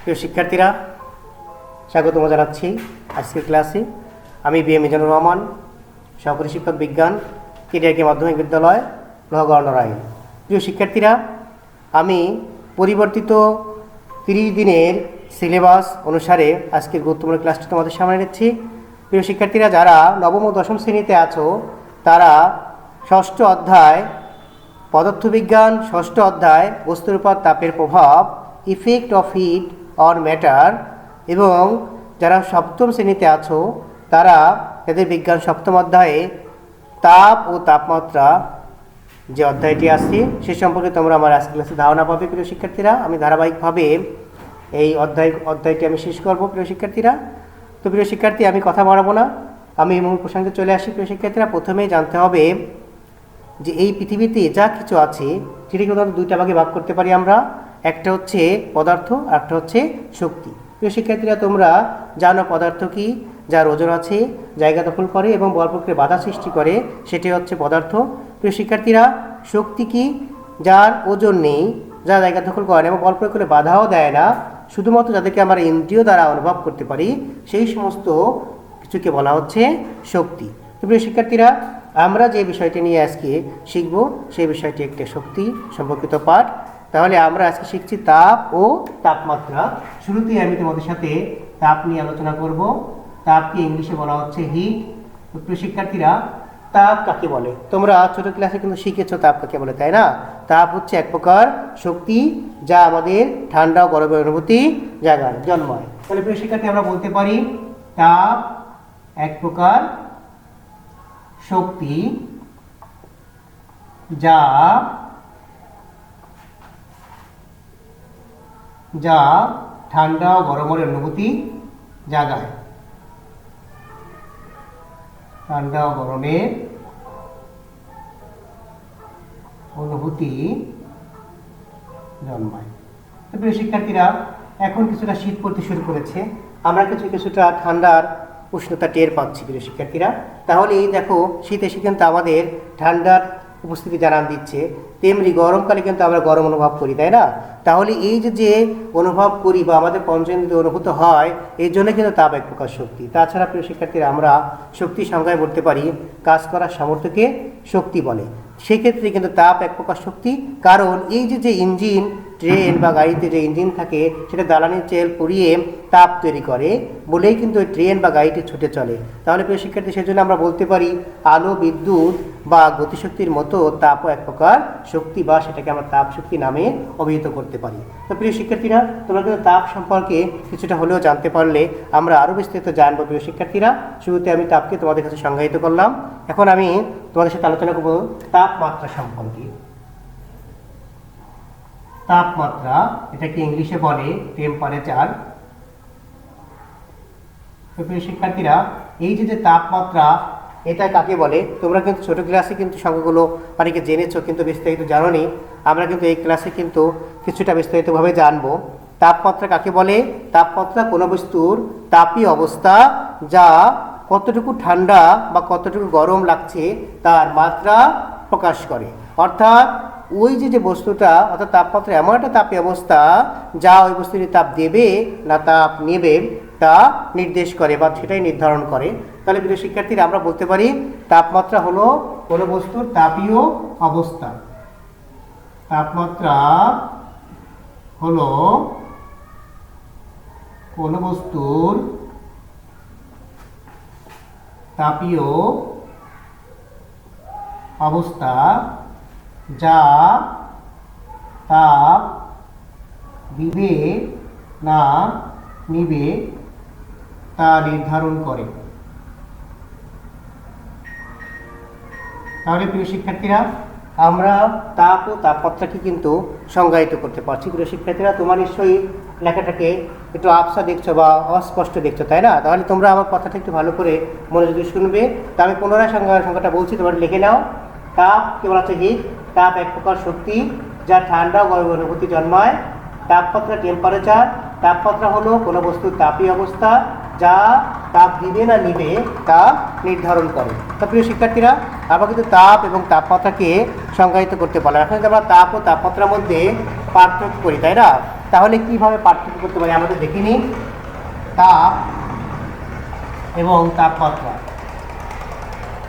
প্রিয় শিক্ষার্থীরা, স্বাগতম জানাচ্ছি আজকের ক্লাসে। আমি বি এম মিজানুর রহমান, সহকারী শিক্ষক বিজ্ঞান, কেডিআরকে মাধ্যমিক বিদ্যালয়, লোহাগড়া নড়াইল। প্রিয় শিক্ষার্থীরা, আমি পরিবর্তিত 30 দিনের সিলেবাস অনুসারে আজকের গুরুত্বপূর্ণ ক্লাসটি তোমাদের সামনে নিচ্ছি। প্রিয় শিক্ষার্থীরা, যারা নবম ও দশম শ্রেণীতে আছো তারা ষষ্ঠ অধ্যায় পদার্থবিজ্ঞান, ষষ্ঠ অধ্যায় বস্তুর উপর তাপের প্রভাব, effect of heat on matter, এবং যারা সপ্তম শ্রেণীতে আছো তারা এদের বিজ্ঞান সপ্তম অধ্যায়ে তাপ ও তাপমাত্রা যে অধ্যায়টি আছে সে সম্পর্কে তোমরা আমার আজকের ক্লাসে ধারণা পাবে। প্রিয় শিক্ষার্থীরা, আমি ধারাবাহিকভাবে এই অধ্যায়টি আমি শেষ করব। প্রিয় শিক্ষার্থীরা, তো প্রিয় শিক্ষার্থী, আমি কথা বাড়াবো না, আমি মূল প্রসঙ্গে চলে আসি। প্রিয় শিক্ষার্থীরা, প্রথমেই জানতে হবে যে এই পৃথিবীতে যা কিছু আছে সেটি কিন্তু দুইটা ভাগে ভাগ করতে পারি আমরা। একটা হচ্ছে পদার্থ, আর একটা হচ্ছে শক্তি। প্রিয় শিক্ষার্থীরা, তোমরা জানো পদার্থ কি? যার ওজন আছে, জায়গা দখল করে এবং বল প্রক্রিয়ায় বাধা সৃষ্টি করে, সেটি হচ্ছে পদার্থ। প্রিয় শিক্ষার্থীরা, শক্তি কি? যার ওজন নেই, যা জায়গা দখল করে না এবং বল প্রয়োগ করে বাধাও দেয় না, শুধুমাত্র যাদেরকে আমরা ইন্দ্রিয় দ্বারা অনুভব করতে পারি, সেই সমস্ত কিছুকে বলা হচ্ছে শক্তি। তো প্রিয় শিক্ষার্থীরা, আমরা যে বিষয়টি নিয়ে আজকে শিখব সেই বিষয়টি একটি শক্তি সম্পর্কিত পাঠ। তাহলে আমরা আজকে শিখছি তাপ ও তাপমাত্রা। শুরুতেই আমি তোমাদের সাথে তাপ নিয়ে আলোচনা করব। তাপকে ইংলিশে বলা হচ্ছে হিট। প্রিয় শিক্ষার্থীরা, তাপ কাকে বলে? তোমরা ছোট ক্লাসে কিন্তু শিখেছো তাপ কাকে বলে, তাই না? তাপ হচ্ছে এক প্রকার শক্তি যা আমাদের ঠান্ডা ও গরমের অনুভূতি জন্মায়। তাহলে প্রিয় শিক্ষার্থী, আমরা বলতে পারি তাপ এক প্রকার শক্তি যা ঠান্ডা ও গরমের অনুভূতি জাগায়। ঠান্ডা ও গরমের অনুভূতি জন্মায়। তো প্রিয় শিক্ষার্থীরা, এখন কিছুটা শীত পড়তে শুরু করেছে, আমরা কিছুটা ঠান্ডার উষ্ণতা টের পাচ্ছি। প্রিয় শিক্ষার্থীরা, তাহলে এই দেখো শীত এসে কিন্তু আমাদের ঠান্ডার উপস্থিতি জানান দিচ্ছে, তেমনি গরমকালে কিন্তু আমরা গরম অনুভব করি, তাই না? তাহলে এই যে অনুভব করি বা আমাদের পঞ্চেন্দ্রিয় অনুভূত হয়, এই জন্য কিন্তু তাপ এক প্রকার শক্তি। তাছাড়া প্রিয় শিক্ষার্থীরা, আমরা শক্তি সংজ্ঞায় বলতে পারি কাজ করার সামর্থ্যকে শক্তি বলে। সেক্ষেত্রে কিন্তু তাপ এক প্রকার শক্তি, কারণ এই যে ইঞ্জিন, ট্রেন বা গাড়িতে যে ইঞ্জিন থাকে সেটা জ্বালানির তেল পুড়িয়ে তাপ তৈরি করে বলেই কিন্তু ওই ট্রেন বা গাড়িটি ছুটে চলে। তাহলে প্রিয় শিক্ষার্থী, সেজন্য আমরা বলতে পারি আলো, বিদ্যুৎ বা গতিশক্তির মতো তাপও এক প্রকার শক্তি, বা সেটাকে আমরা তাপ শক্তি নামে অভিহিত করতে পারি। তো প্রিয় শিক্ষার্থীরা, তোমরা কিন্তু তাপ সম্পর্কে কিছুটা হলেও জানতে পারলে আমরা আরও বিস্তারিত জানবো। প্রিয় শিক্ষার্থীরা, শুরুতে আমি তাপকে তোমাদের কাছে সংজ্ঞায়িত করলাম। এখন আমি তোমাদের সাথে আলোচনা করব তাপমাত্রা সম্পর্কে। তাপমাত্রা, এটাকে ইংলিশে বলে টেম্পারেচার। প্রিয় শিক্ষার্থীরা, এই যে তাপমাত্রা, এটা কাকে বলে? তোমরা কিন্তু ছোট ক্লাসে কিন্তু সংখ্যাগুলো অনেকে জেনেছো, কিন্তু বিস্তারিত জানোনি। আমরা কিন্তু এই ক্লাসে কিন্তু কিছুটা বিস্তারিতভাবে জানবো। তাপমাত্রা কাকে বলে? তাপমাত্রা কোনো বস্তুর তাপীয় অবস্থা যা কতটুকু ঠান্ডা বা কতটুকু গরম লাগছে তার মাত্রা প্রকাশ করে। অর্থাৎ ওই যে বস্তুটা, অর্থাৎ তাপমাত্রা এমন একটা তাপীয় অবস্থা যা ওই বস্তুটি তাপ দেবে না তাপ নেবে তা নির্দেশ করে বা সেটাই নির্ধারণ করে। তাহলে প্রিয় শিক্ষার্থীরা, আমরা বলতে পারি তাপমাত্রা হলো কোনো বস্তুর তাপীয় অবস্থা। তাপমাত্রা হলো কোনো বস্তুর তাপীয় অবস্থা যা তাপ দিবে না নিবে তা নির্ধারণ করে। তাহলে প্রিয় শিক্ষার্থীরা, আমরা তাপ ও তাপমাত্রাকে কিন্তু সংজ্ঞায়িত করতে পারছি। প্রিয় শিক্ষার্থীরা, তোমার নিশ্চয়ই লেখাটাকে একটু আবসা দেখছো বা অস্পষ্ট দেখছো, তাই না? তাহলে তোমরা আমার কথাটা একটু ভালো করে মনোযোগ শুনবে। তা আমি পুনরায় সংজ্ঞাটা বলছি, তোমরা লিখে নাও। তাপ কি বলা হচ্ছে? হিট। তাপ এক প্রকার শক্তি যা ঠান্ডা ও গরমের অনুভূতি জন্মায়। তাপমাত্রা টেম্পারেচার। তাপমাত্রা হলো কোনো বস্তুর তাপীয় অবস্থা যা তাপ দিবে না নিবে তা নির্ধারণ করে। তো প্রিয় শিক্ষার্থীরা, আমরা কিন্তু তাপ এবং তাপমাত্রাকে সংজ্ঞায়িত করতে পারলাম। এখন যদি আমরা তাপ ও তাপমাত্রার মধ্যে পার্থক্য করি, তাই না? তাহলে কিভাবে পার্থক্য করতে পারি আমরা তো দেখিনি। তাপ এবং তাপমাত্রা।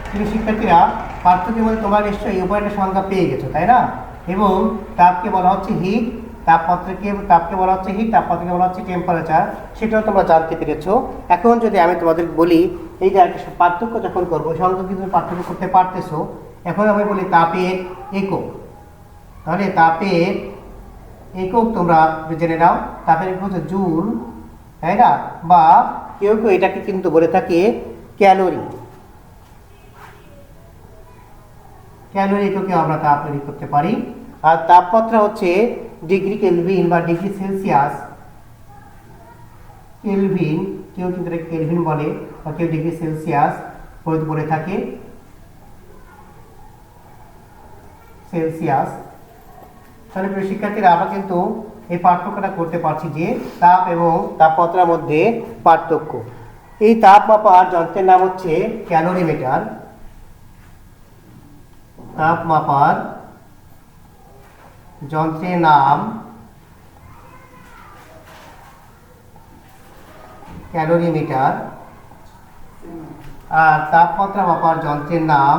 প্রিয় শিক্ষার্থীরা, পার্থক্য বলতে তোমরা নিশ্চয়ই এই উপায়টা সংজ্ঞা পেয়ে গেছো, তাই না? এবং তাপকে বলা হচ্ছে হিট, তাপকে বলা হচ্ছে হিট, তাপমাত্রাকে বলা হচ্ছে টেম্পারেচার, সেটাও তোমরা জানতে পেরেছো। এখন যদি আমি তোমাদের বলি এই যে একটা পার্থক্য যখন করবো, সংখ্যা কিন্তু পার্থক্য করতে পারতেছো। এখন আমি বলি তাপের একক, তাহলে তাপের একক তোমরা জেনে নাও। তাপের একক হচ্ছে জুল, তাই না? বা কেউ কেউ এটাকে কিন্তু বলে থাকে ক্যালোরি। ক্যালোরি এককে আমরা তাপ তৈরি করতে পারি। আর তাপমাত্রা হচ্ছে ডিগ্রি কেলভিন বা ডিগ্রি সেলসিয়াস। কেলভিন, কেউ কিন্তু এটা কেলভিন বলে বা কেউ ডিগ্রি সেলসিয়াস বলে থাকে, সেলসিয়াস। তাহলে প্রিয় শিক্ষার্থীরা, আমরা কিন্তু এই পার্থক্যটা করতে পারছি যে তাপ এবং তাপমাত্রার মধ্যে পার্থক্য। এই তাপ মাপার যন্ত্রের নাম হচ্ছে ক্যালোরিমিটার। তাপ মাপার যন্ত্রের নাম ক্যালোরিমিটার, আর তাপমাত্রা মাপার যন্ত্রের নাম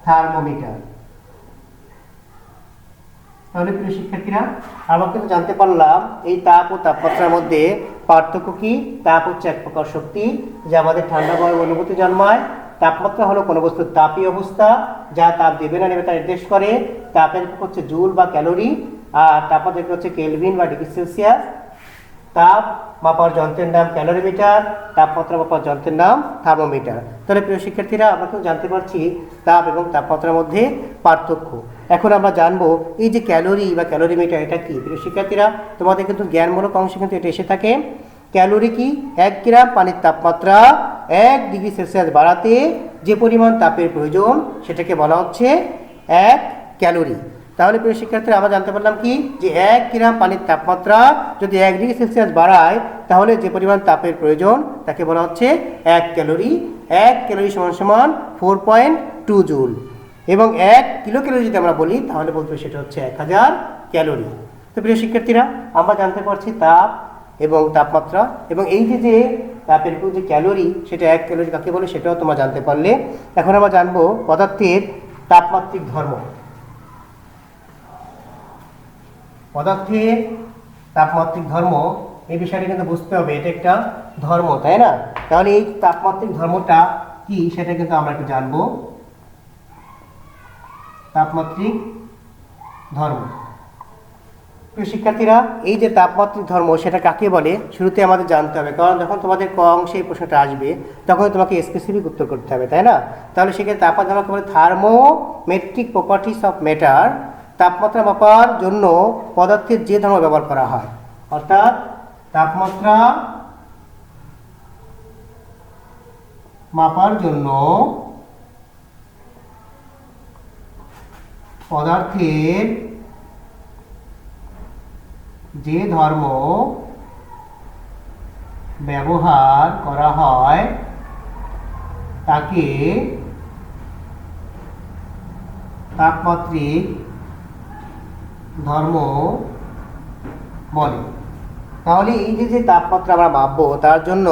থার্মোমিটার। তাহলে প্রিয় শিক্ষার্থীরা, আমরা কিন্তু জানতে পারলাম এই তাপ ও তাপমাত্রার মধ্যে পার্থক্য কি। তাপ হচ্ছে এক প্রকার শক্তি যা আমাদের ঠান্ডা গরম অনুভূতি জন্মায়। তাপমাত্রা হলো কোনো বস্তুর তাপীয় অবস্থা যা তাপ দেবে না নেবে তা নির্দেশ করে। তাপের একক হচ্ছে জুল বা ক্যালোরি, আর তাপমাত্রা একক হচ্ছে কেলভিন বা ডিগ্রি সেলসিয়াস। তাপ মাপার যন্ত্রের নাম ক্যালোরিমিটার, তাপমাত্রা মাপার যন্ত্রের নাম থার্মোমিটার। তাহলে প্রিয় শিক্ষার্থীরা, আমরা কিন্তু জানতে পারছি তাপ এবং তাপমাত্রার মধ্যে পার্থক্য। এখন আমরা জানবো এই যে ক্যালোরি বা ক্যালোরিমিটার এটা কি। প্রিয় শিক্ষার্থীরা, তোমাদের কিন্তু জ্ঞানমূলক অংশে কিন্তু এটা এসে থাকে। ক্যালোরি কি? 1 গ্রাম পানির তাপমাত্রা 1 ডিগ্রি সেলসিয়াস বাড়াতে যে পরিমাণ তাপের প্রয়োজন সেটাকে বলা হচ্ছে 1 ক্যালোরি। তাহলে প্রিয় শিক্ষার্থীরা, আমরা জানতে পারলাম কি যে 1 গ্রাম পানির তাপমাত্রা যদি 1 ডিগ্রি সেলসিয়াস বাড়ায় তাহলে যে পরিমাণ তাপের প্রয়োজন তাকে বলা হচ্ছে 1 ক্যালোরি। 1 ক্যালোরি সমান সমান 4.2 জুল। এবং 1 কিলো ক্যালোরি যদি আমরা বলি তাহলে বলতে সেটা হচ্ছে 1000 ক্যালোরি। তো প্রিয় শিক্ষার্থীরা, আমরা জানতে পারছি তাপ এবং তাপমাত্রা, এবং এই যে তাপের যে ক্যালোরি সেটা 1 ক্যালোরি কাকে বলে সেটাও তোমরা জানতে পারলে। এখন আমরা জানবো পদার্থের তাপমাত্রিক ধর্ম। পদার্থের তাপমাত্রিক ধর্ম, এই বিষয়টা কিন্তু বুঝতে হবে, এটা একটা ধর্ম, তাই না? তাহলে এই তাপমাত্রিক ধর্মটা কি সেটা কিন্তু আমরা একটু জানবো। তাপমাত্রিক ধর্ম। প্রিয় শিক্ষার্থীরা, এই যে তাপমাত্রিক ধর্ম সেটা কাকে বলে শুরুতে আমাদের জানতে হবে, কারণ যখন তোমাদের ক অংশে এই প্রশ্নটা আসবে তখন তোমাকে স্পেসিফিক উত্তর করতে হবে, তাই না? তাহলে সেক্ষেত্রে তাপমাত্রা ধর্মকে বলে থার্মোমেট্রিক প্রপার্টিস অফ ম্যাটার। তাপমাত্রা মাপার জন্য পদার্থের যে ধর্ম ব্যবহার করা হয়, অর্থাৎ তাপমাত্রা মাপার জন্য পদার্থের যে ধর্ম ব্যবহার করা হয় তাকে তাপমাত্রিক ধর্ম বলে। তাহলে এই যে তাপমাত্রা আমরা মাপবো তার জন্য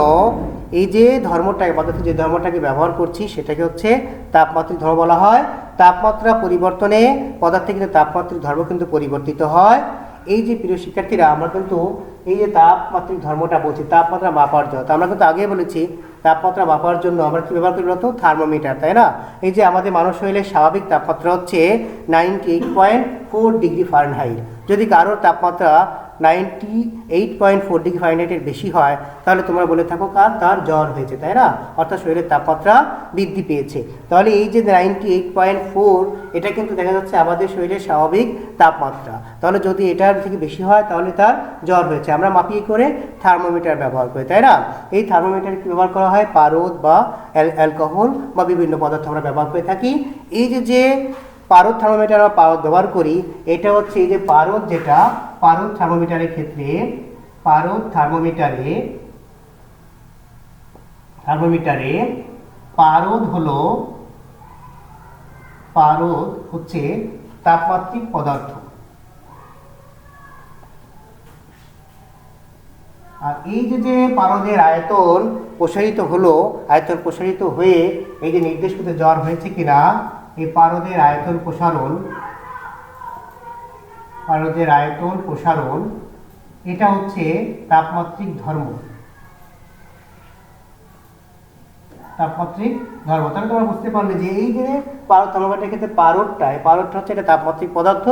এই যে ধর্মটাকে, পদার্থের যে ধর্মটাকে ব্যবহার করছি সেটাকে হচ্ছে তাপমাত্রিক ধর্ম বলা হয়। তাপমাত্রা পরিবর্তনে পদার্থে কিন্তু তাপমাত্রিক ধর্ম কিন্তু পরিবর্তিত হয়। এই যে প্রিয় শিক্ষার্থীরা, আমরা কিন্তু এই যে তাপমাত্রিক ধর্মটা বলছি তাপমাত্রা মাপার জন্য, আমরা কিন্তু আগে বলেছি তাপমাত্রা মাপার জন্য আমরা কি ব্যবহার করি বলতো? থার্মোমিটার, তাই না? এই যে আমাদের মানব শরীরের স্বাভাবিক তাপমাত্রা হচ্ছে 98.4 ডিগ্রি ফারেনহাইট। যদি কারোর তাপমাত্রা 98.4 ডিগ্রি ফারেনহাইটের বেশি হয় তাহলে তোমরা বলে থাকো তার জ্বর হয়েছে, তাই না? অর্থাৎ শরীরের তাপমাত্রা বৃদ্ধি পেয়েছে। তাহলে এই যে 98.4 এটা কিন্তু দেখা যাচ্ছে আমাদের শরীরের স্বাভাবিক তাপমাত্রা। তাহলে যদি এটার থেকে বেশি হয় তাহলে তার জ্বর হয়েছে। আমরা মাপিয়ে করে থার্মোমিটার ব্যবহার করি, তাই না? এই থার্মোমিটার কি ব্যবহার করা হয়? পারদ বা অ্যালকোহল বা বিভিন্ন পদার্থ আমরা ব্যবহার করে থাকি। এই যে পারদ থার্মোমিটার বা পারদ ব্যবহার করি, এটা হচ্ছে এই যে পারদ, যেটা পারদ থার্মোমিটারের ক্ষেত্রে পারদ থার্মোমিটারে পারদ হচ্ছে তাপমাত্রিক পদার্থ। আর এই যে পারদের আয়তন প্রসারিত হলো, আয়তন প্রসারিত হয়ে এই যে নির্দেশ করতে জ্বর হয়েছে কিনা, এই পারদের আয়তন প্রসারণ এটা হচ্ছে তাপমাত্রিক ধর্ম। তাহলে তোমরা বুঝতে পারলে যে এই যে পারদ থার্মোমিটারের ক্ষেত্রে পারদটা হচ্ছে এটা তাপমাত্রিক পদার্থ,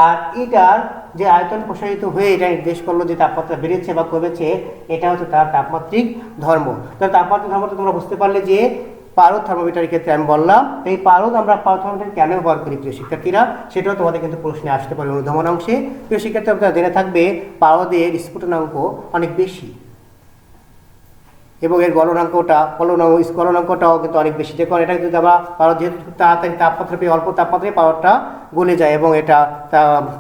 আর এটার যে আয়তন প্রসারিত হয়ে এটা নির্দেশ করলো যে তাপমাত্রা বেড়েছে বা কমেছে, এটা হচ্ছে তার তাপমাত্রিক ধর্ম। তাহলে তাপমাত্রিক ধর্মটা তোমরা বুঝতে পারলে যে পারদ থার্মোমিটারের ক্ষেত্রে আমি বললাম। এই আমরা পারদ থার্মোমিটার কেন ব্যবহার করি প্রিয় শিক্ষার্থীরা, সেটাও তোমাদের কিন্তু প্রশ্নে আসতে পারে অনুধাবন অংশে। প্রিয় শিক্ষার্থী আপনারা জেনে থাকবে পারদের স্ফুটনাঙ্ক অনেক বেশি এবং এর গলনাঙ্কটাও কিন্তু অনেক বেশি। দেখুন এটা যদি আমরা পারদ যেহেতু তাড়াতাড়ি তাপমাত্রা পেয়ে অল্প তাপমাত্রায় পাওয়ারটা গলে যায় এবং এটা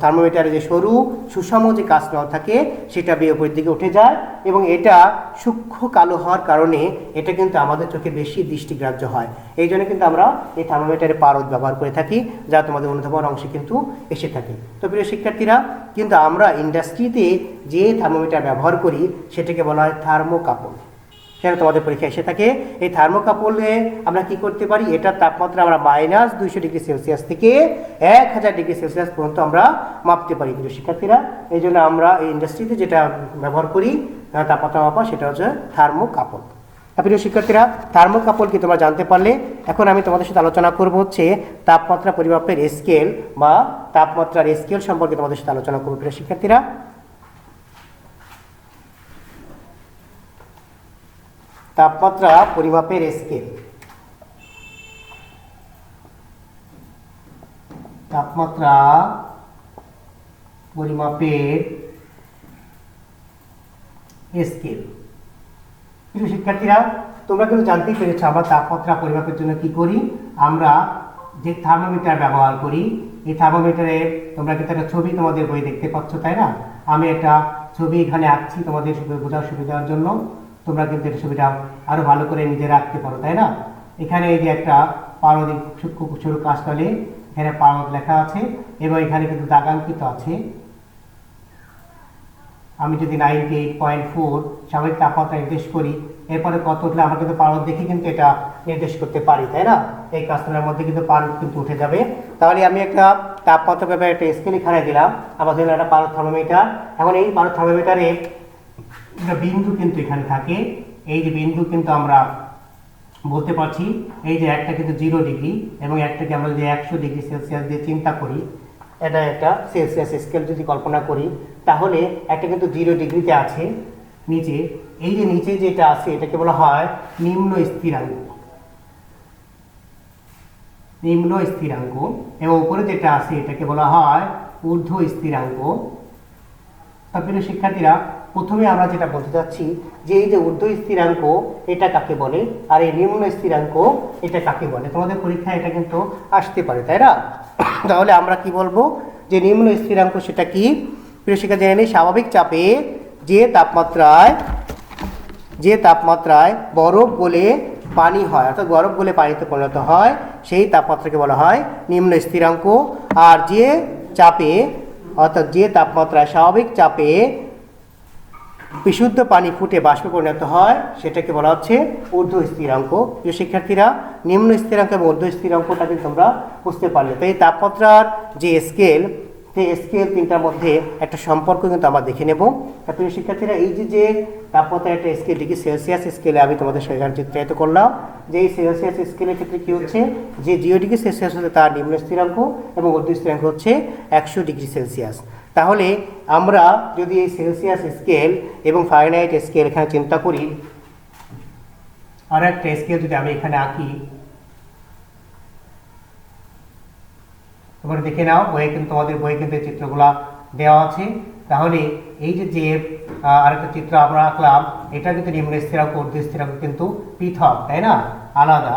থার্মোমিটারে যে সরু সুষম যে কাঁচনল থাকে সেটা বেয়ে উপরের দিকে উঠে যায় এবং এটা সূক্ষ্ম কালো হওয়ার কারণে এটা কিন্তু আমাদের চোখে বেশি দৃষ্টিগ্রাহ্য হয়। এই জন্য কিন্তু আমরা এই থার্মোমিটারে পারদ ব্যবহার করে থাকি, যা তোমাদের অনুধাবন অংশে কিন্তু এসে থাকে। তো প্রিয় শিক্ষার্থীরা, কিন্তু আমরা ইন্ডাস্ট্রিতে যে থার্মোমিটার ব্যবহার করি সেটাকে বলা হয় থার্মোকাপল। সেটা তোমাদের পরীক্ষা এসে থাকে। এই থার্মোকাপলে আমরা কি করতে পারি, এটার তাপমাত্রা আমরা -200 ডিগ্রি সেলসিয়াস থেকে 1000 ডিগ্রি সেলসিয়াস পর্যন্ত আমরা মাপতে পারি প্রিয় শিক্ষার্থীরা। এই জন্য আমরা এই ইন্ডাস্ট্রিতে যেটা ব্যবহার করি তাপমাত্রা মাপা, সেটা হচ্ছে থার্মোকাপল। প্রিয় শিক্ষার্থীরা, থার্মোকাপল কি তোমরা জানতে পারলে। এখন আমি তোমাদের সাথে আলোচনা করব হচ্ছে তাপমাত্রা পরিমাপের স্কেল বা তাপমাত্রার স্কেল সম্পর্কে তোমাদের সাথে আলোচনা করব প্রিয় শিক্ষার্থীরা। তাপমাত্রা পরিমাপের স্কেল। তাপমাত্রা পরিমাপের স্কেল। প্রিয় শিক্ষার্থীরা, তোমরা কিন্তু জানতেই পেরেছো আমরা তাপমাত্রা পরিমাপের জন্য কি করি, আমরা যে থার্মোমিটার ব্যবহার করি। এই থার্মোমিটারে তোমরা কিন্তু একটা ছবি তোমাদের বই দেখতে পাচ্ছ, তাই না? আমি একটা ছবি এখানে আঁকছি তোমাদের বোঝার সুবিধার জন্য। তোমরা কিন্তু এই ছবিটা আরো ভালো করে নিজে রাখতে পারো, তাই না? এখানে এই যে একটা পারদ সরু কাঁচনলে এখানে পারদ লেখা আছে এবং এখানে কিন্তু দাগাঙ্কিত আছে। আমি যদি 98.4 স্বাভাবিক তাপমাত্রা নির্দেশ করি, এরপরে কত উঠলে আমরা কিন্তু পারদ দেখে কিন্তু এটা নির্দেশ করতে পারি, তাই না? এই কাঁচনলের মধ্যে কিন্তু পারদ কিন্তু উঠে যাবে। তাহলে আমি একটা তাপমাত্রা ব্যাপারে একটা স্কেল এখানে দিলাম, আমাদের একটা পারদ থার্মোমিটার। এখন এই পারদ থার্মোমিটারে একটা বিন্দু কিন্তু এখানে থাকে। এই যে বিন্দু কিন্তু আমরা বলতে পারছি এই যে একটা কিন্তু 0 ডিগ্রি এবং একটাকে আমরা যদি 100 ডিগ্রি সেলসিয়াস দিয়ে চিন্তা করি, এটা একটা সেলসিয়াস স্কেল যদি কল্পনা করি, তাহলে একটা কিন্তু 0 ডিগ্রিতে আছে নিচে। এই যে নিচে যেটা আছে এটাকে বলা হয় নিম্ন স্থিরাঙ্ক এবং উপরে যেটা আছে এটাকে বলা হয় ঊর্ধ্ব স্থিরাঙ্ক। তারপরে শিক্ষার্থীরা, প্রথমে আমরা যেটা বলতে চাচ্ছি যে এই যে ঊর্ধ্ব স্থিরাঙ্ক এটা কাকে বলে আর এই নিম্ন স্থিরাঙ্ক এটা কাকে বলে, তোমাদের পরীক্ষায় এটা কিন্তু আসতে পারে, তাই না? তাহলে আমরা কি বলবো যে নিম্ন স্থিরাঙ্ক সেটা কি? প্রিয় শিক্ষা জেনে নিই। স্বাভাবিক চাপে যে তাপমাত্রায় বরফ গলে পানি হয়, অর্থাৎ বরফ গলে পানিতে পরিণত হয়, সেই তাপমাত্রাকে বলা হয় নিম্ন স্থিরাঙ্ক। আর যে চাপে অর্থাৎ যে তাপমাত্রায় স্বাভাবিক চাপে বিশুদ্ধ পানি ফুটে বাষ্পে পরিণত হয় সেটাকে বলা হচ্ছে ঊর্ধ্ব স্থিরাঙ্ক। প্রিয় শিক্ষার্থীরা, নিম্ন স্থিরাঙ্ক এবং ঊর্ধ্ব স্থিরাঙ্কটা কিন্তু তোমরা বুঝতে পারলে। তো এই তাপমাত্রার যে স্কেল, সেই স্কেল তিনটার মধ্যে একটা সম্পর্ক কিন্তু আমরা দেখে নেব। প্রিয় শিক্ষার্থীরা, এই যে তাপমাত্রার একটা স্কেল ডিগ্রি সেলসিয়াস স্কেলে আমি তোমাদের সেখানে চিত্রায়িত করলাম যে এই সেলসিয়াস স্কেলের ক্ষেত্রে কী হচ্ছে যে 0 ডিগ্রি সেলসিয়াস হচ্ছে তার নিম্ন স্থিরাঙ্ক এবং ঊর্ধ্ব স্থিরাঙ্ক হচ্ছে 100 ডিগ্রি সেলসিয়াস। তাহলে আমরা যদি এই সেলসিয়াস স্কেল এবং ফারেনহাইট স্কেল এখানে চিন্তা করি, আর একটা স্কেল যদি আমি এখানে আঁকি, তোমরা দেখে নাও বইয়ে কিন্তু তোমাদের বইয়ে কিন্তু চিত্রগুলা দেওয়া আছে। তাহলে এই যে আরেকটা চিত্র আমরা আঁকলাম, এটা কিন্তু নিম্ন স্থিরাঙ্ক ঊর্ধ্ব স্থিরাঙ্ক কিন্তু পৃথক, তাই না? আলাদা।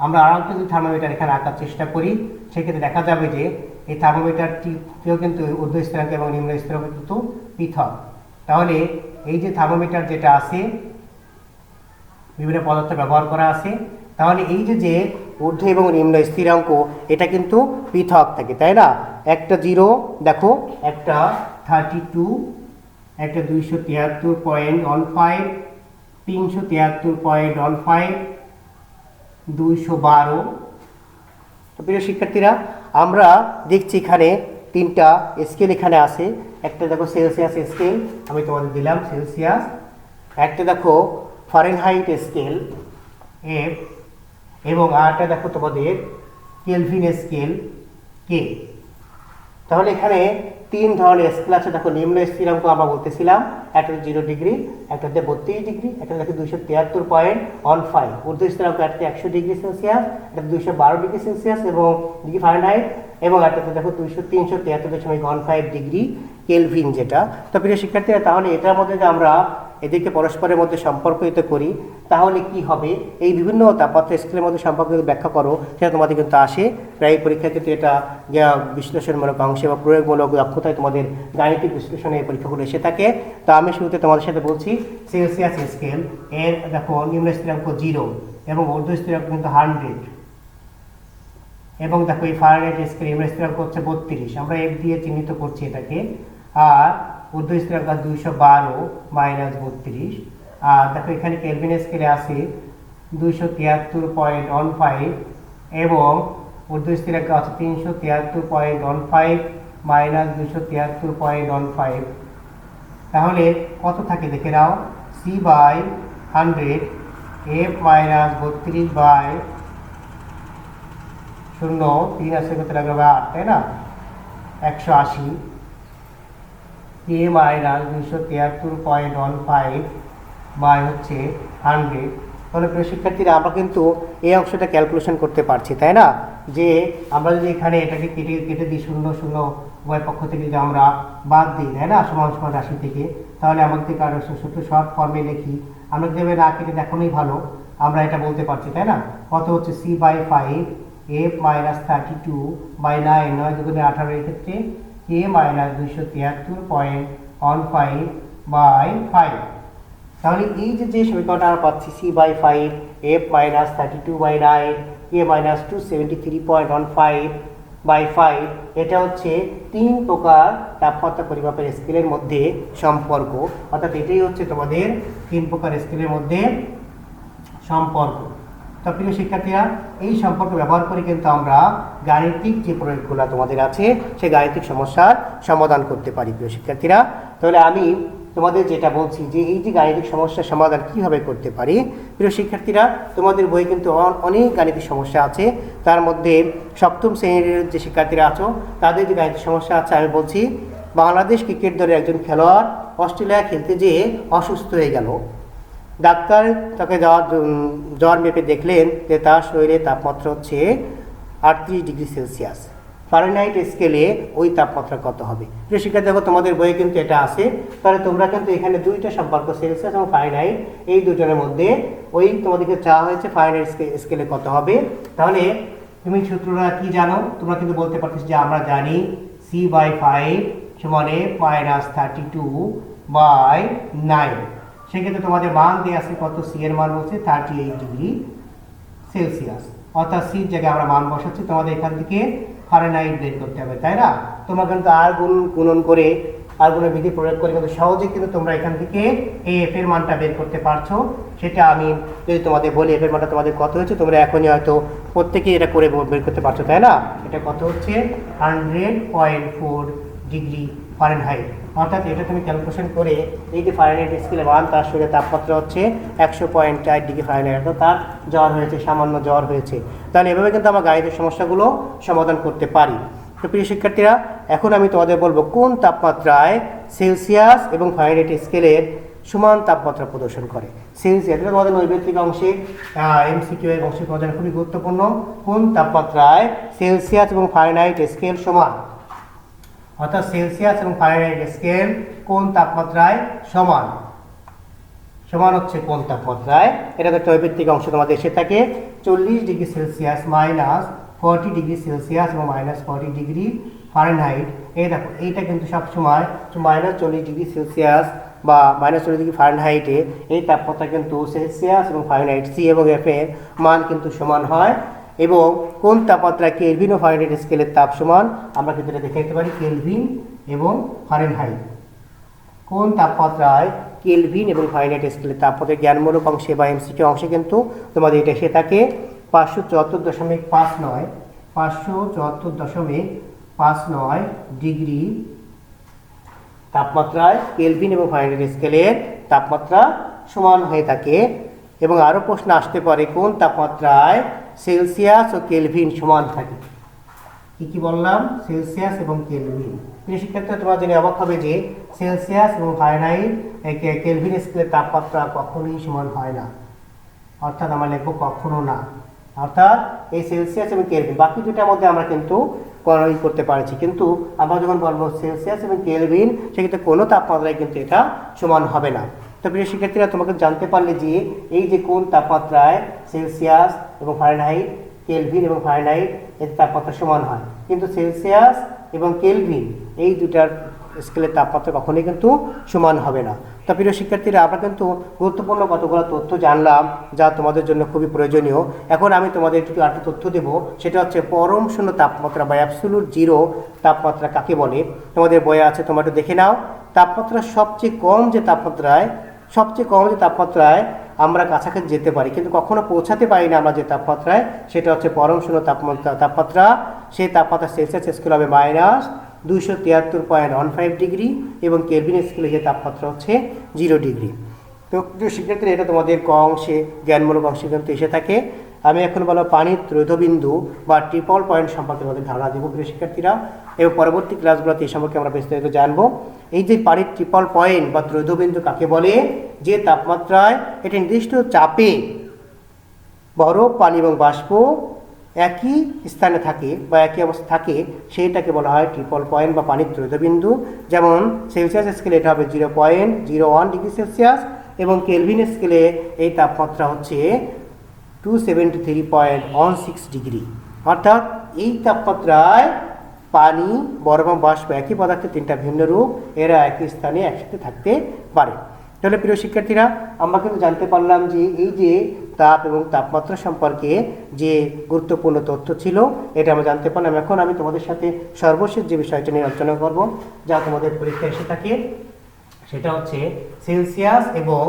আমরা আরেকটা যদি থার্মোমিটার এখানে আঁকার চেষ্টা করি, সেক্ষেত্রে দেখা যাবে যে এই থার্মোমিটারটিও কিন্তু ঊর্ধ্ব স্থিরাঙ্ক এবং নিম্ন স্থিরাঙ্ক কিন্তু পৃথক। তাহলে এই যে থার্মোমিটার যেটা আছে বিভিন্ন পদার্থ ব্যবহার করা আছে, তাহলে এই যে ঊর্ধ্ব এবং নিম্ন স্থিরাঙ্ক এটা কিন্তু পৃথক থাকে, তাই না? একটা 0 দেখো, একটা 32, একটা 273.15, 373.15, 212। তো প্রিয় শিক্ষার্থীরা, আমরা দেখছি এখানে তিনটা স্কেল এখানে আছে। একটা দেখো সেলসিয়াস স্কেল, আমি তোমাদের দিলাম সেলসিয়াস। একটা দেখো ফারেনহাইট স্কেল এফ, এবং আরেকটা দেখো তোমাদের কেলভিন স্কেল কে। তাহলে এখানে তিন ধরনের স্কেল আছে। দেখো নিম্ন স্থিরাঙ্ক আমরা বলতেছিলাম, একটা 0 ডিগ্রি, একটা 32 ডিগ্রি, একটা দেখো 273.15। ঊর্ধ্ব স্থিরাঙ্ক একটা 100 ডিগ্রি সেলসিয়াস, একটা 212 ডিগ্রি সেলসিয়াস এবং ডিগ্রি ফারেনহাইট, এবং একটা দেখো 373.15 ডিগ্রি কেলভিন যেটা। তো প্রিয় শিক্ষার্থীরা, তাহলে এটার মধ্যে যে আমরা এদেরকে পরস্পরের মধ্যে সম্পর্কিত করি, তাহলে কি হবে? এই বিভিন্ন তাপমাত্রা স্কেলের মধ্যে সম্পর্ক ব্যাখ্যা করো, সেটা তোমাদের কিন্তু আসে প্রায় পরীক্ষায় কিন্তু এটা বিশ্লেষণমূলক অংশে বা প্রয়োগমূলক দক্ষতায় তোমাদের গাণিতিক বিশ্লেষণে এই পরীক্ষাগুলো এসে থাকে। তো আমি শুরুতে তোমাদের সাথে বলছি সেলসিয়াস স্কেল এর দেখো নিম্ন স্থিরাঙ্ক 0 এবং ঊর্ধ্ব স্থিরাঙ্ক কিন্তু 100, এবং দেখো এই ফারেনহাইট স্কেল নিম্ন স্থিরাঙ্ক হচ্ছে 32, আমরা এফ দিয়ে চিহ্নিত করছি এটাকে। আর ঊর্ধ্ব স্থিরাঙ্ক 212 - 32। আর দেখো এখানে কেলভিন স্কেলে আছে 273.15, এবং ঊর্ধ্ব স্থিরাঙ্ক আছে 373.15 - 273.15। তাহলে কত থাকে দেখে নাও, C/100 F - 32/0, 3 আছে কত লাগবে 8, তাই না? 180 K - 273.15 বাই হচ্ছে 100। তাহলে প্রিয় শিক্ষার্থীরা, আমরা কিন্তু এই অংশটা ক্যালকুলেশন করতে পারছি, তাই না? যে আমরা যদি এখানে এটাকে কেটে দিই, 0 0 উভয় পক্ষ থেকে যদি আমরা বাদ দিই, তাই না, সমান সমান রাশি থেকে, তাহলে আমাদের কারো ছোট শর্ট ফর্মে লিখি, আমরা দেবে না কেটে দেখানোই ভালো, আমরা এটা বলতে পারছি, তাই না? কত হচ্ছে C/5 F - 32/9, 9 দুগুণে 18 এর ক্ষেত্রে K - 273.15/5। তাহলে এই যে সমীকরণটা আমরা পাচ্ছি C/5 F - 32/9 K - 273.15/5, এটা হচ্ছে 3 প্রকার তাপমাত্রা পরিমাপের স্কেলের মধ্যে সম্পর্ক, অর্থাৎ এটাই হচ্ছে তোমাদের 3 প্রকার স্কেলের মধ্যে সম্পর্ক। তো প্রিয় শিক্ষার্থীরা, এই সম্পর্ক ব্যবহার করে কিন্তু আমরা গাণিতিক যে প্রয়োগগুলো তোমাদের আছে সেই গাণিতিক সমস্যার সমাধান করতে পারি প্রিয় শিক্ষার্থীরা। তাহলে আমি তোমাদের যেটা বলছি যে এই যে গাণিতিক সমস্যার সমাধান কিভাবে করতে পারি, প্রিয় শিক্ষার্থীরা, তোমাদের বই কিন্তু অনেক গাণিতিক সমস্যা আছে। তার মধ্যে সপ্তম শ্রেণীর যে শিক্ষার্থীরা আছো তাদের যে গাণিতিক সমস্যা আছে, আমি বলছি বাংলাদেশ ক্রিকেট দলের একজন খেলোয়াড় অস্ট্রেলিয়া খেলতে যেয়ে অসুস্থ হয়ে গেল। ডাক্তার তাকে জ্বর মেপে দেখলেন যে তার শরীরে তাপমাত্রা হচ্ছে 38 ডিগ্রি সেলসিয়াস। ফারেনহাইট স্কেলে ওই তাপমাত্রা কত হবে? প্রিয় শিক্ষার্থী, দেখো তোমাদের বইয়ে কিন্তু এটা আছে। তাহলে তোমরা কিন্তু এখানে দুইটা সম্পর্ক, সেলসিয়াস এবং ফারেনহাইট, এই দুজনের মধ্যে ওই তোমাদেরকে চাওয়া হয়েছে ফারেনহাইট স্কেলে কত হবে। তাহলে তুমি সূত্রটা কি জানো? তোমরা কিন্তু বলতে পারতেছ যে আমরা জানি C/5 = F - 32/9। সেক্ষেত্রে তোমাদের মান দেওয়া আছে কত? সি এর মান হচ্ছে 38 ডিগ্রি সেলসিয়াস, অর্থাৎ সির জায়গায় আমরা মান বসাচ্ছি। তোমাদের এখান থেকে ফারেনহাইট বের করতে হবে, তাই না? তোমরা কিন্তু আর গুণন করে, আর গুণের বিধি প্রয়োগ করে কিন্তু সহজে কিন্তু তোমরা এখান থেকে এই এফ এর মানটা বের করতে পারছো। সেটা আমি যদি তোমাদের বলি এফ এর মানটা তোমাদের কত হচ্ছে, তোমরা এখনই হয়তো প্রত্যেকেই এটা করে বের করতে পারছো, তাই না? এটা কত হচ্ছে 100.4 ডিগ্রি ফারেনহাইট। অর্থাৎ এটা তুমি ক্যালকুলেশন করে এই যে ফারেনহাইট স্কেলে মান, তার শরীরে তাপমাত্রা হচ্ছে 100.4 ডিগ্রি ফারেনহাইট, অর্থাৎ তার জ্বর হয়েছে, সামান্য জ্বর হয়েছে। তাহলে এভাবে কিন্তু আমরা গাণিতিক সমস্যাগুলো সমাধান করতে পারি। তো প্রিয় শিক্ষার্থীরা, এখন আমি তোমাদের বলবো কোন তাপমাত্রায় সেলসিয়াস এবং ফারেনহাইট স্কেলের সমান তাপমাত্রা প্রদর্শন করে। সেলসিয়াস, এটা তোমাদের নৈবেত্তিক অংশে MCQ এর অংশে প্রদান খুবই গুরুত্বপূর্ণ। কোন তাপমাত্রায় সেলসিয়াস এবং ফারেনহাইট স্কেল সমান, অর্থাৎ সেলসিয়াস এবং ফারেনহাইট স্কেল কোন তাপমাত্রায় সমান, সমান হচ্ছে কোন তাপমাত্রায়। এটা একটা নৈবেত্তিক অংশ তোমাদের এসে থাকে 40 ডিগ্রি সেলসিয়াস - 40 ডিগ্রি সেলসিয়াস এবং -40 ডিগ্রি ফারেনহাইট। এই দেখো এইটা কিন্তু সবসময় -40 ডিগ্রি সেলসিয়াস বা -40°F এই তাপমাত্রা কিন্তু সেলসিয়াস এবং ফারেনহাইট সি এবং এফ এর মান কিন্তু সমান হয়। এবং কোন তাপমাত্রায় কেলভিন ও ফারেনহাইট স্কেলের তাপ সমান, আমরা কিন্তু এটা দেখে নিতে পারি কেলভিন এবং ফারেনহাইট। কোন তাপমাত্রায় কেলভিন এবং ফারেনহাইট স্কেলের তাপমাত্রা জ্ঞানমূলক অংশে বা এমসিকিউ অংশে কিন্তু তোমাদের এটা এসে থাকে 574.59 ডিগ্রি তাপমাত্রায় কেলভিন এবং ফারেনহাইট স্কেলের তাপমাত্রা সমান হয়ে থাকে। এবং আরও প্রশ্ন আসতে পারে কোন তাপমাত্রায় সেলসিয়াস ও কেলভিন সমান থাকে। কি বললাম? সেলসিয়াস এবং কেলভিন। সেক্ষেত্রে তোমরা জেনে অবাক হবে যে সেলসিয়াস এবং ফারেনহাইট কেলভিন স্কেলের তাপমাত্রা কখনোই সমান হয় না, অর্থাৎ আমরা লিখবো কখনো না। অর্থাৎ এই সেলসিয়াস এবং কেলভিন বাকি দুটার মধ্যে আমরা কিন্তু করতে পারছি, কিন্তু আমরা যখন বলবো সেলসিয়াস এবং কেলভিন সেক্ষেত্রে কোনো তাপমাত্রায় কিন্তু এটা সমান হবে না। তো প্রিয় শিক্ষার্থীরা, তোমাকে জানতে পারলে যে এই যে কোন তাপমাত্রায় সেলসিয়াস এবং ফারেনহাইট কেলভিন এবং ফারেনহাইট এর তাপমাত্রা সমান হয়, কিন্তু সেলসিয়াস এবং কেলভিন এই দুটার স্কেলের তাপমাত্রা কখনোই কিন্তু সমান হবে না। তো প্রিয় শিক্ষার্থীরা, আমরা কিন্তু গুরুত্বপূর্ণ কতগুলো তথ্য জানলাম যা তোমাদের জন্য খুবই প্রয়োজনীয়। এখন আমি তোমাদের একটু আরেকটি তথ্য দেব, সেটা হচ্ছে পরম শূন্য তাপমাত্রা বা অ্যাবসোলুট জিরো তাপমাত্রা কাকে বলে। তোমাদের বইয়ে আছে, তোমরা একটু দেখে নাও। তাপমাত্রা সবচেয়ে কম যে তাপমাত্রায় আমরা কাছাকাছি যেতে পারি কিন্তু কখনো পৌঁছাতে পারি না আমরা যে তাপমাত্রায়, সেটা হচ্ছে পরম শূন্য তাপমাত্রা। সেই তাপমাত্রা সেলসিয়াস স্কেল হবে -273.15 ডিগ্রি এবং কেলভিন স্কেলে যে তাপমাত্রা হচ্ছে 0 ডিগ্রি। তো সেক্ষেত্রে এটা তোমাদের ক অংশে জ্ঞানমূলক অংশে কিন্তু এসে থাকে। আমি এখন বলো পানির ত্রৈধবিন্দু বা ট্রিপল পয়েন্ট সম্পর্কে আমাদের ধারণা দেবো প্রিয় শিক্ষার্থীরা, এবং পরবর্তী ক্লাসগুলোতে এই সম্পর্কে আমরা বিস্তারিত জানবো। এই যে পানির ট্রিপল পয়েন্ট বা ত্রৈধবিন্দু কাকে বলে, যে তাপমাত্রায় এটি নির্দিষ্ট চাপে বরফ, পানি এবং বাষ্প একই স্থানে থাকে বা একই অবস্থা থাকে, সেইটাকে বলা হয় ট্রিপল পয়েন্ট বা পানির ত্রৈধবিন্দু। যেমন সেলসিয়াস স্কেলে এটা হবে 0.01 ডিগ্রি সেলসিয়াস এবং কেলভিন স্কেলে এই তাপমাত্রা হচ্ছে 273.16 ডিগ্রি। অর্থাৎ এই তাপমাত্রায় পানি, বরফ এবং বাষ্প একই পদার্থের তিনটা ভিন্ন রূপ, এরা একই স্থানে একসাথে থাকতে পারে। তাহলে প্রিয় শিক্ষার্থীরা, আমরা কিন্তু জানতে পারলাম যে এই যে তাপ এবং তাপমাত্রা সম্পর্কে যে গুরুত্বপূর্ণ তথ্য ছিল এটা আমরা জানতে পারলাম। এখন আমি তোমাদের সাথে সর্বশেষ যে বিষয়টা নিয়ে আলোচনা করব যা তোমাদের পরীক্ষায় এসে থাকে, সেটা হচ্ছে সেলসিয়াস এবং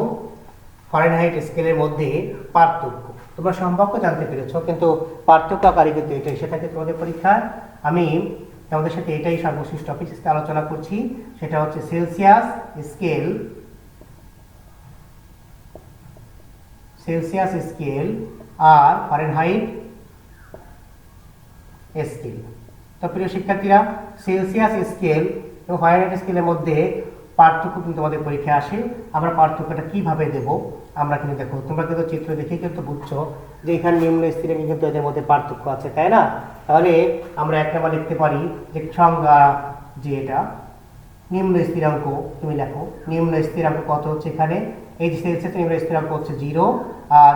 ফারেনহাইট স্কেলের মধ্যে পার্থক্য। তোমরা সম্পর্ক জানতে পেরেছো, কিন্তু পার্থক্য আকারে কিন্তু এটা এসে থাকে তোমাদের পরীক্ষায়। আমি তোমাদের সাথে এটাই সর্বশেষ টপিক আলোচনা করছি, সেটা হচ্ছে সেলসিয়াস স্কেল আর ফারেনহাইট স্কেল। তো প্রিয় শিক্ষার্থীরা, সেলসিয়াস স্কেল এবং ফারেনহাইট স্কেলের মধ্যে পার্থক্য কিন্তু আমাদের পরীক্ষায় আসে। আমরা পার্থক্যটা কিভাবে দেব, আমরা কিন্তু দেখো, তোমরা কিন্তু চিত্র দেখে কিন্তু বুঝছো যে এখানে নিম্ন স্থিরাঙ্কে কিন্তু এদের মধ্যে পার্থক্য আছে, তাই না? তাহলে আমরা এক নাম্বার লিখতে পারি যে সংজ্ঞা, যে এটা নিম্ন স্থিরাঙ্ক, তুমি লেখো নিম্ন স্থিরাঙ্ক কত হচ্ছে এখানে, এই যে সেলসিয়াস নিম্ন স্থিরাঙ্ক হচ্ছে 0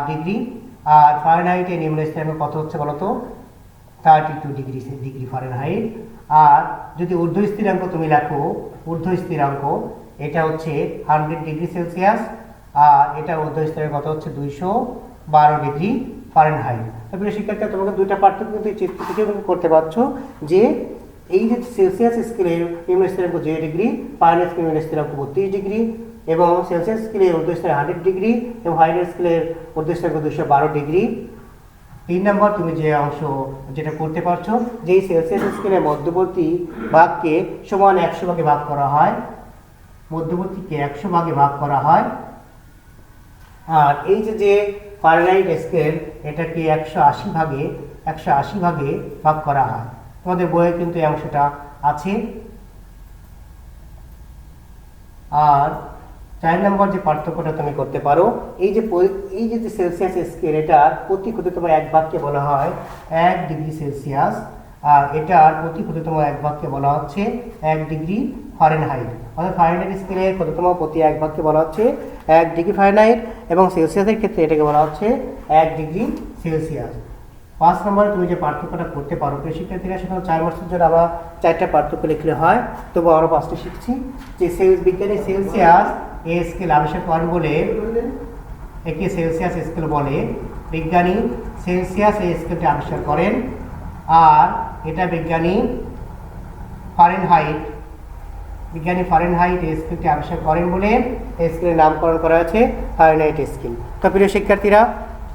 ডিগ্রি, আর ফারেনহাইটে নিম্ন স্থিরাঙ্ক কত হচ্ছে বলতো 32 ডিগ্রি ফারেনহাইট। আর যদি ঊর্ধ্ব স্থিরাঙ্ক তুমি লেখো, ঊর্ধ্ব স্থিরাঙ্ক এটা হচ্ছে 100 ডিগ্রি সেলসিয়াস, আর এটা ঊর্ধ্ব স্থিরাঙ্ক কত হচ্ছে 212 ডিগ্রি ফারেনহাইট। তারপরে শিক্ষার্থীরা, তোমাকে দুইটা পার্থক্য কিন্তু এই চিত্র থেকে করতে পারছো যে এই যে সেলসিয়াস স্কেলের নিম্ন স্থিরাঙ্ক 0 ডিগ্রি, ফারেনহাইট স্কেলের নিম্ন স্থিরাঙ্ক 32 ডিগ্রি, এবং সেলসিয়াস স্কেলের ঊর্ধ্ব স্থিরাঙ্ক 100 ডিগ্রি এবং ফারেনহাইট স্কেলের ঊর্ধ্ব স্থিরাঙ্ক 212 ডিগ্রি। 3 নম্বর তুমি যে অংশ যেটা করতে পারছো, যে এই সেলসিয়াস স্কেলের মধ্যবর্তী ভাগকে সমান 100 ভাগে ভাগ করা হয়, মধ্যবর্তীকে 100 ভাগে ভাগ করা হয়। আর এই যে ফারেনহাইট স্কেল এটাকে 180 ভাগে ভাগ করা হয়। তোমাদের বইয়ে কিন্তু এই অংশটা আছে। আর 4 নম্বর যে পার্থক্যটা তুমি করতে পারো, এই যে সেলসিয়াস স্কেল, এটার প্রতি ক্ষুদ্রতম এক ভাগকে বলা হয় 1 ডিগ্রি সেলসিয়াস, আর এটার প্রতি ক্ষুদ্রতম এক ভাগকে বলা হচ্ছে 1 ডিগ্রি ফারেনহাইট। অর্থাৎ ফারেনহাইট স্কেলের ক্ষুদ্রতম প্রতি এক ভাগকে বলা হচ্ছে 1 ডিগ্রি ফারেনহাইট, এবং সেলসিয়াসের ক্ষেত্রে এটাকে বলা হচ্ছে 1 ডিগ্রি সেলসিয়াস। 5 নম্বরে তুমি যে পার্থক্যটা করতে পারো, শিক্ষার্থীরা সেখানে 4 মাসের জন্য আবার 4টা পার্থক্য লিখলে হয়, তবু আমরা 5টা শিখছি। যে বিজ্ঞানী সেলসিয়াস এই স্কেল আবিষ্কার করেন বলে একে সেলসিয়াস স্কেল বলে। বিজ্ঞানী সেলসিয়াস এই স্কেলটি আবিষ্কার করেন, আর এটা বিজ্ঞানী ফারেনহাইট এই স্কেলটি আবিষ্কার করেন বলে এই স্কেলের নামকরণ করা হয়েছে ফারেনহাইট স্কেল। তো প্রিয় শিক্ষার্থীরা,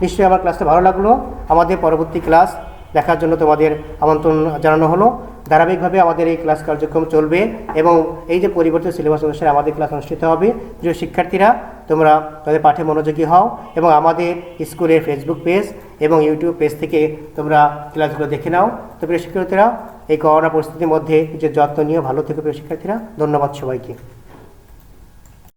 নিশ্চয়ই আমার ক্লাসটা ভালো লাগলো। আমাদের পরবর্তী ক্লাস দেখার জন্য তোমাদের আমন্ত্রণ জানানো হলো। ধারাবাহিকভাবে আমাদের এই ক্লাস কার্যক্রম চলবে এবং এই যে পরিবর্তিত সিলেবাস অনুসারে আমাদের ক্লাস অনুষ্ঠিত হবে। প্রিয় শিক্ষার্থীরা, তোমরা তাদের পাঠে মনোযোগী হও এবং আমাদের স্কুলের ফেসবুক পেজ এবং ইউটিউব পেজ থেকে তোমরা ক্লাসগুলো দেখে নাও। তো প্রিয় শিক্ষার্থীরা, এই করোনা পরিস্থিতির মধ্যে যে যত্ন নিয়ে ভালো থেকে প্রিয় শিক্ষার্থীরা, ধন্যবাদ সবাইকে।